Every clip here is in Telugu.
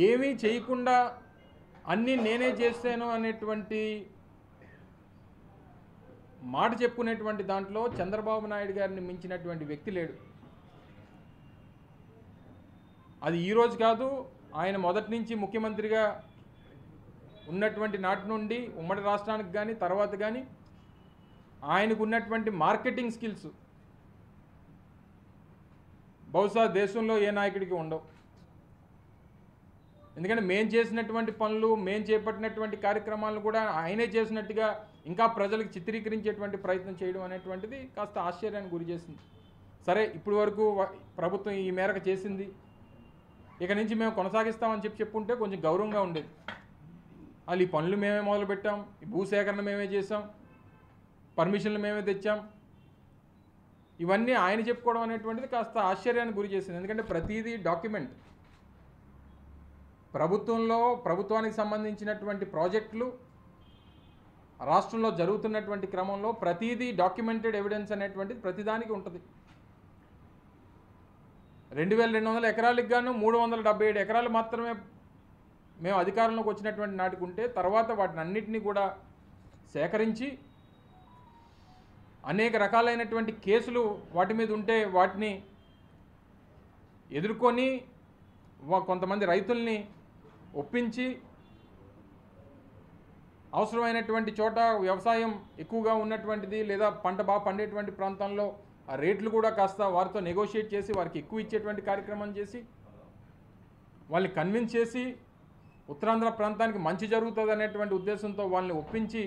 ఏమీ చేయకుండా అన్నీ నేనే చేస్తాను అనేటువంటి మాట చెప్పుకునేటువంటి దాంట్లో చంద్రబాబు నాయుడు గారిని మించినటువంటి వ్యక్తి లేడు. అది ఈరోజు కాదు, ఆయన మొదటి నుంచి ముఖ్యమంత్రిగా ఉన్నటువంటి నాటి నుండి ఉమ్మడి రాష్ట్రానికి కానీ తర్వాత కానీ ఆయనకు ఉన్నటువంటి మార్కెటింగ్ స్కిల్స్ బహుశా దేశంలో ఏ నాయకుడికి ఉండవు. ఎందుకంటే మేము చేసినటువంటి పనులు, మేము చేపట్టినటువంటి కార్యక్రమాలను కూడా ఆయనే చేసినట్టుగా ఇంకా ప్రజలకు చిత్రీకరించేటువంటి ప్రయత్నం చేయడం అనేటువంటిది కాస్త ఆశ్చర్యానికి గురి చేసింది. సరే, ఇప్పటి వరకు ప్రభుత్వం ఈ మేరకు చేసింది, ఇక నుంచి మేము కొనసాగిస్తామని చెప్పుంటే కొంచెం గౌరవంగా ఉండేది. వాళ్ళు ఈ పనులు మేమే మొదలుపెట్టాం, ఈ భూసేకరణ మేమే చేసాం, పర్మిషన్లు మేమే తెచ్చాం, ఇవన్నీ ఆయన చెప్పుకోవడం అనేటువంటిది కాస్త ఆశ్చర్యానికి గురి చేసింది. ఎందుకంటే ప్రతిదీ డాక్యుమెంట్. ప్రభుత్వానికి సంబంధించినటువంటి ప్రాజెక్టులు రాష్ట్రంలో జరుగుతున్నటువంటి క్రమంలో ప్రతిదీ డాక్యుమెంటెడ్ ఎవిడెన్స్ అనేటువంటిది ప్రతిదానికి ఉంటుంది. 2200 ఎకరాలకు గాను 377 ఎకరాలు మాత్రమే మేము అధికారంలోకి వచ్చినటువంటి నాటికి ఉంటే, తర్వాత వాటిని అన్నిటినీ కూడా సేకరించి అనేక రకాలైనటువంటి కేసులు వాటి మీద ఉంటే వాటిని ఎదుర్కొని కొంతమంది రైతుల్ని ఒప్పించి అవసరమైనటువంటి చోట వ్యవసాయం ఎక్కువగా ఉన్నటువంటిది లేదా పంట బాగా పండేటువంటి ప్రాంతంలో ఆ రేట్లు కూడా కాస్త వారితో నెగోషియేట్ చేసి వారికి ఎక్కువ ఇచ్చేటువంటి కార్యక్రమం చేసి వాళ్ళని కన్విన్స్ చేసి ఉత్తరాంధ్ర ప్రాంతానికి మంచి జరుగుతుంది అనేటువంటి ఉద్దేశంతో వాళ్ళని ఒప్పించి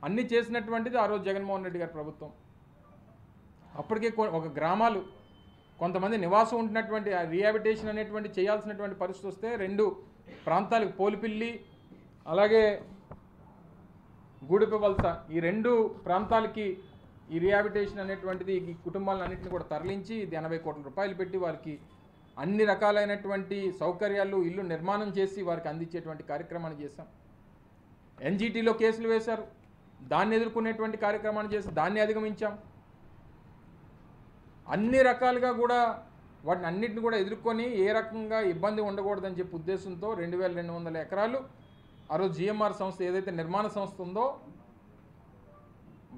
అన్నీ చేసినటువంటిది ఆ రోజు జగన్మోహన్ రెడ్డి గారి ప్రభుత్వం. అప్పటికే ఒక గ్రామాలు కొంతమంది నివాసం ఉంటున్నటువంటి రీహాబిటేషన్ అనేటువంటి చేయాల్సినటువంటి పరిస్థితి వస్తే 2 ప్రాంతాలకు పోలిపిల్లి అలాగే గూడిపవలస ఈ 2 ప్రాంతాలకి ఈ రీహాబిటేషన్ అనేటువంటిది ఈ కుటుంబాలన్నింటినీ కూడా తరలించి 80 కోట్ల రూపాయలు పెట్టి వారికి అన్ని రకాలైనటువంటి సౌకర్యాలు ఇల్లు నిర్మాణం చేసి వారికి అందించేటువంటి కార్యక్రమాన్ని చేశాం. ఎన్జీటీలో కేసులు వేశారు, దాన్ని ఎదుర్కొనేటువంటి కార్యక్రమాన్ని చేసి దాన్ని అధిగమించాం. అన్ని రకాలుగా కూడా వాటిని అన్నింటిని కూడా ఎదుర్కొని ఏ రకంగా ఇబ్బంది ఉండకూడదని చెప్పి ఉద్దేశంతో 2200 ఎకరాలు ఆ రోజు జిఎంఆర్ సంస్థ ఏదైతే నిర్మాణ సంస్థ ఉందో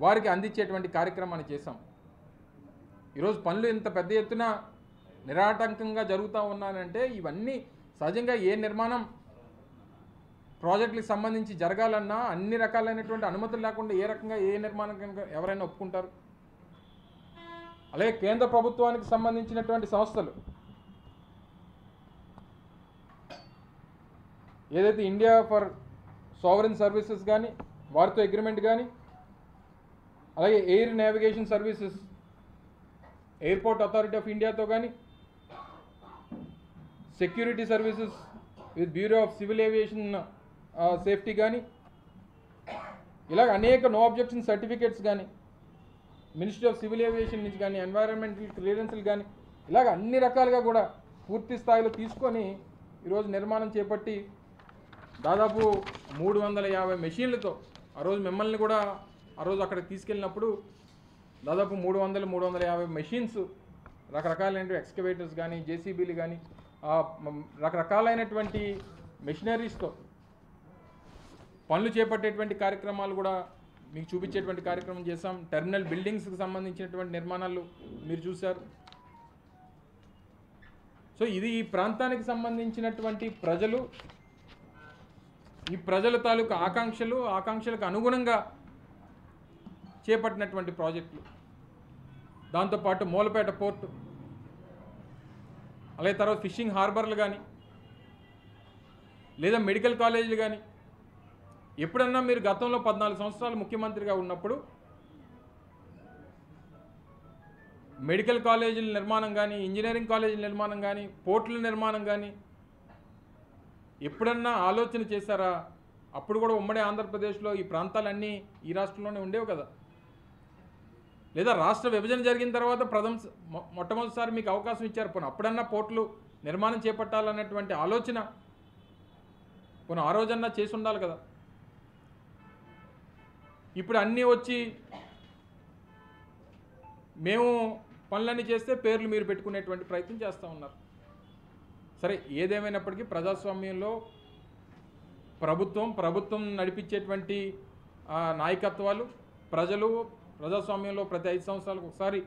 వారికి అందించేటువంటి కార్యక్రమాన్ని చేశాం. ఈరోజు పనులు ఇంత పెద్ద ఎత్తున నిరాటంకంగా జరుగుతూ ఉన్నానంటే ఇవన్నీ సహజంగా ఏ నిర్మాణం ప్రాజెక్టులకు సంబంధించి జరగాలన్నా అన్ని రకాలైనటువంటి అనుమతులు లేకుండా ఏ రకంగా ఏ నిర్మాణం ఎవరైనా ఒప్పుకుంటారు? అలాగే కేంద్ర ప్రభుత్వానికి సంబంధించినటువంటి సంస్థలు ఏదైతే ఇండియా ఫర్ సావరెన్ సర్వీసెస్ కానీ వారితో అగ్రిమెంట్ కానీ, అలాగే air navigation services airport authority of ఇండియాతో కానీ, security services with bureau of civil aviation safety కానీ, ఇలాగ అనేక నో అబ్జెక్షన్ సర్టిఫికేట్స్ కానీ మినిస్ట్రీ ఆఫ్ సివిల్ ఏవియేషన్ నుంచి కానీ, ఎన్వైరన్మెంటల్ క్లియరెన్స్లు కానీ, ఇలాగ అన్ని రకాలుగా కూడా పూర్తి స్థాయిలో తీసుకొని ఈరోజు నిర్మాణం చేపట్టి దాదాపు 350 మెషిన్లతో ఆ రోజు మిమ్మల్ని కూడా ఆ రోజు అక్కడికి తీసుకెళ్ళినప్పుడు దాదాపు 350 మెషిన్స్ రకరకాలైనటువంటి ఎక్స్కవేటర్స్ కానీ జేసీబీలు కానీ రకరకాలైనటువంటి మెషినరీస్తో పనులు చేపట్టేటువంటి కార్యక్రమాలు కూడా మీకు చూపించేటువంటి కార్యక్రమం చేశాం. టెర్మినల్ బిల్డింగ్స్కి సంబంధించినటువంటి నిర్మాణాలు మీరు చూశారు. సో ఇది ఈ ప్రాంతానికి సంబంధించినటువంటి ప్రజలు, ఈ ప్రజల తాలూకు ఆకాంక్షలకు అనుగుణంగా చేపట్టినటువంటి ప్రాజెక్టులు. దాంతోపాటు మూలపేట పోర్టు, అలాగే తర్వాత ఫిషింగ్ హార్బర్లు కానీ లేదా మెడికల్ కాలేజీలు కానీ, ఎప్పుడన్నా మీరు గతంలో 14 సంవత్సరాలు ముఖ్యమంత్రిగా ఉన్నప్పుడు మెడికల్ కాలేజీల నిర్మాణం కానీ, ఇంజనీరింగ్ కాలేజీల నిర్మాణం కానీ, పోర్టుల నిర్మాణం కానీ ఎప్పుడన్నా ఆలోచన చేశారా? అప్పుడు కూడా ఉమ్మడి ఆంధ్రప్రదేశ్లో ఈ ప్రాంతాలన్నీ ఈ రాష్ట్రంలోనే ఉండేవి కదా. లేదా రాష్ట్ర విభజన జరిగిన తర్వాత మొట్టమొదటిసారి మీకు అవకాశం ఇచ్చారు, పోనీ అప్పుడన్నా పోర్టులు నిర్మాణం చేపట్టాలన్నటువంటి ఆలోచన పోనీ ఆ రోజన్నా చేసి ఉండాలి కదా. ఇప్పుడు అన్నీ వచ్చి మేము పనులన్నీ చేస్తే పేర్లు మీరు పెట్టుకునేటువంటి ప్రయత్నం చేస్తూ ఉన్నారు. సరే ఏదేమైనప్పటికీ ప్రజాస్వామ్యంలో ప్రభుత్వం నడిపించేటువంటి నాయకత్వాలు ప్రజలు ప్రజాస్వామ్యంలో ప్రతి 5 సంవత్సరాలకు ఒకసారి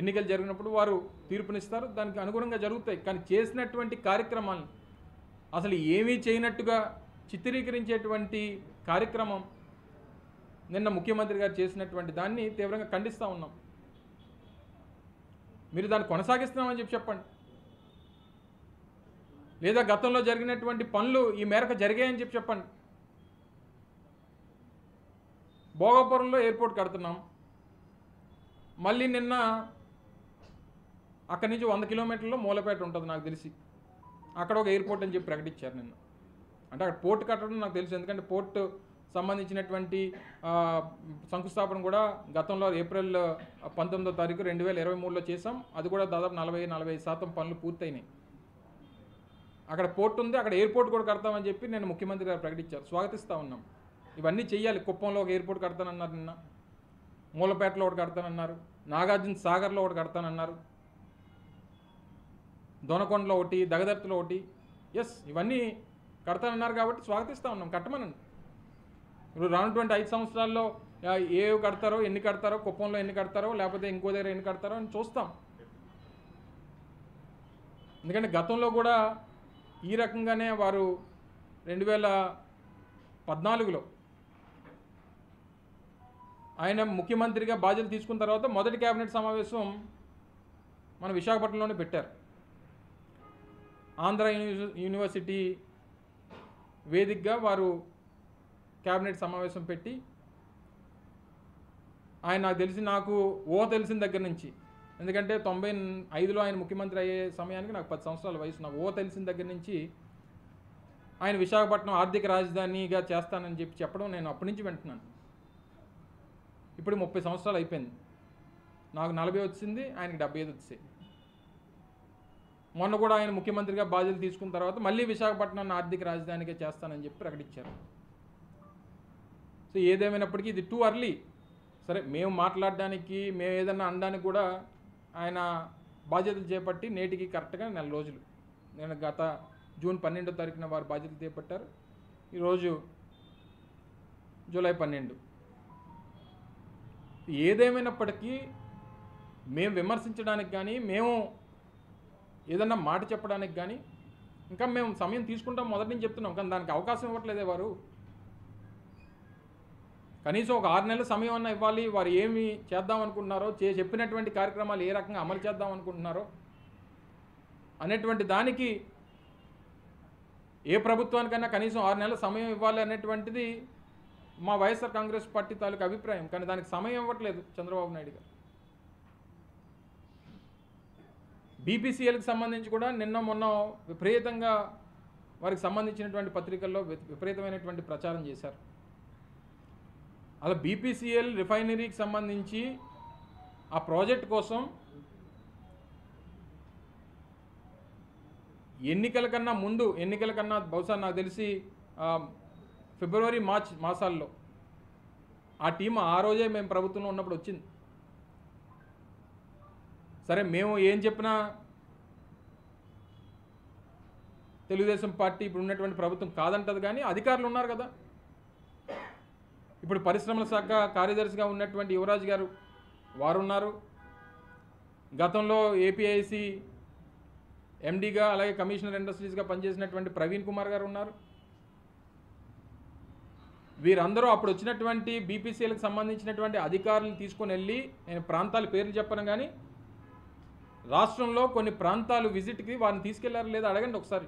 ఎన్నికలు జరిగినప్పుడు వారు తీర్పునిస్తారు, దానికి అనుగుణంగా జరుగుతాయి. కానీ చేసినటువంటి కార్యక్రమాలను అసలు ఏమీ చేయనట్టుగా చిత్రీకరించేటువంటి కార్యక్రమం నిన్న ముఖ్యమంత్రి గారు చేసినటువంటి దాన్ని తీవ్రంగా ఖండిస్తూ ఉన్నాం. మీరు దాన్ని కొనసాగిస్తున్నామని చెప్పండి, లేదా గతంలో జరిగినటువంటి పనులు ఈ మేరకు జరిగాయని చెప్పండి. భోగాపురంలో ఎయిర్పోర్ట్ కడుతున్నాం, మళ్ళీ నిన్న అక్కడి నుంచి 100 కిలోమీటర్లో మూలపేట ఉంటుంది నాకు తెలిసి, అక్కడ ఒక ఎయిర్పోర్ట్ అని చెప్పి ప్రకటించారు నిన్న. అంటే అక్కడ పోర్ట్ కట్టడం నాకు తెలుసు, ఎందుకంటే పోర్ట్ సంబంధించినటువంటి శంకుస్థాపన కూడా గతంలో ఏప్రిల్ 19వ తారీఖు 2023లో చేసాం. అది కూడా దాదాపు 40-45% పనులు పూర్తయినాయి. అక్కడ పోర్ట్ ఉంది, అక్కడ ఎయిర్పోర్ట్ కూడా కడతామని చెప్పి నేను ముఖ్యమంత్రి గారు ప్రకటించారు, స్వాగతిస్తూ ఉన్నాం. ఇవన్నీ చెయ్యాలి. కుప్పంలో ఒక ఎయిర్పోర్ట్ కడతానన్నారు, నిన్న మూలపేటలో ఒకటి కడతానన్నారు, నాగార్జున సాగర్లో ఒకటి కడతానన్నారు, దొనకొండలో ఒకటి, దగదర్తిలో ఒకటి. ఎస్, ఇవన్నీ కడతానన్నారు కాబట్టి స్వాగతిస్తూ ఉన్నాం, కట్టమనండి. ఇప్పుడు రానున్నటువంటి 5 సంవత్సరాల్లో ఏవి కడతారో, ఎన్ని కడతారో, కుప్పంలో ఎన్ని కడతారో, లేకపోతే ఇంకో దగ్గర ఎన్ని కడతారో అని చూస్తాం. ఎందుకంటే గతంలో కూడా ఈ రకంగానే వారు 2014లో ఆయన ముఖ్యమంత్రిగా బాధ్యత తీసుకున్న తర్వాత మొదటి కేబినెట్ సమావేశం మన విశాఖపట్నంలోనే పెట్టారు. ఆంధ్ర యూనివర్సిటీ వేదికగా వారు కేబినెట్ సమావేశం పెట్టి ఆయన నాకు తెలిసిన దగ్గర నుంచి, ఎందుకంటే 95లో ఆయన ముఖ్యమంత్రి అయ్యే సమయానికి నాకు 10 సంవత్సరాల వయసు, నాకు తెలిసిన దగ్గర నుంచి ఆయన విశాఖపట్నం ఆర్థిక రాజధానిగా చేస్తానని చెప్పడం నేను అప్పటి నుంచి వింటున్నాను. ఇప్పుడు 30 సంవత్సరాలు అయిపోయింది. నాకు 40 వచ్చింది, ఆయనకి 75 వచ్చాయి. మొన్న కూడా ఆయన ముఖ్యమంత్రిగా బాధ్యత తీసుకున్న తర్వాత మళ్ళీ విశాఖపట్నాన్ని ఆర్థిక రాజధానిగా చేస్తానని చెప్పి ప్రకటించారు. సో ఏదేమైనప్పటికీ ఇది టూ అర్లీ. సరే, మేము మాట్లాడడానికి, మేము ఏదన్నా అనడానికి కూడా ఆయన బాధ్యతలు చేపట్టి నేటికి కరెక్ట్గా 4 రోజులు. నేను గత జూన్ 12వ తారీఖున వారు బాధ్యతలు చేపట్టారు. ఈరోజు జూలై 12. ఏదేమైనప్పటికీ మేము విమర్శించడానికి కానీ, మేము ఏదన్నా మాట చెప్పడానికి కానీ ఇంకా మేము సమయం తీసుకుంటాం, మొదటి నుంచి చెప్తున్నాం. కానీ దానికి అవకాశం ఇవ్వట్లేదే వారు. కనీసం ఒక 6 నెలల సమయం అన్నా ఇవ్వాలి. వారు ఏమి చేద్దాం అనుకుంటున్నారో, చెప్పినటువంటి కార్యక్రమాలు ఏ రకంగా అమలు చేద్దాం అనుకుంటున్నారో అనేటువంటి దానికి ఏ ప్రభుత్వానికైనా కనీసం 6 నెలల సమయం ఇవ్వాలి అనేటువంటిది మా వైఎస్ఆర్ కాంగ్రెస్ పార్టీ తాలూకు అభిప్రాయం. కానీ దానికి సమయం ఇవ్వట్లేదు చంద్రబాబు నాయుడు గారు. బీపీసీఎల్కి సంబంధించి కూడా నిన్న మొన్న విపరీతంగా వారికి సంబంధించినటువంటి పత్రికల్లో విపరీతమైనటువంటి ప్రచారం చేశారు. అలా బీపీసీఎల్ రిఫైనరీకి సంబంధించి ఆ ప్రాజెక్ట్ కోసం ఎన్నికల కన్నా బహుశా నాకు తెలిసి ఫిబ్రవరి మార్చ్ మాసాల్లో ఆ టీం ఆ రోజే మేము ప్రభుత్వంలో ఉన్నప్పుడు వచ్చింది. సరే, మేము ఏం చెప్పినా తెలుగుదేశం పార్టీ ఇప్పుడు ఉన్నటువంటి ప్రభుత్వం కాదంటది, కానీ అధికారులు ఉన్నారు కదా. ఇప్పుడు పరిశ్రమల శాఖ కార్యదర్శిగా ఉన్నటువంటి యువరాజ్ గారు వారు ఉన్నారు. గతంలో ఏపీఐసి ఎండీగా, అలాగే కమిషనర్ ఇండస్ట్రీస్గా పనిచేసినటువంటి ప్రవీణ్ కుమార్ గారు ఉన్నారు. వీరందరూ అప్పుడు వచ్చినటువంటి బీపీసీఎల్కి సంబంధించినటువంటి అధికారులను తీసుకొని వెళ్ళి, నేను ప్రాంతాల పేర్లు చెప్పను కానీ రాష్ట్రంలో కొన్ని ప్రాంతాలు విజిట్కి వారిని తీసుకెళ్లారు లేదా అడగండి ఒకసారి.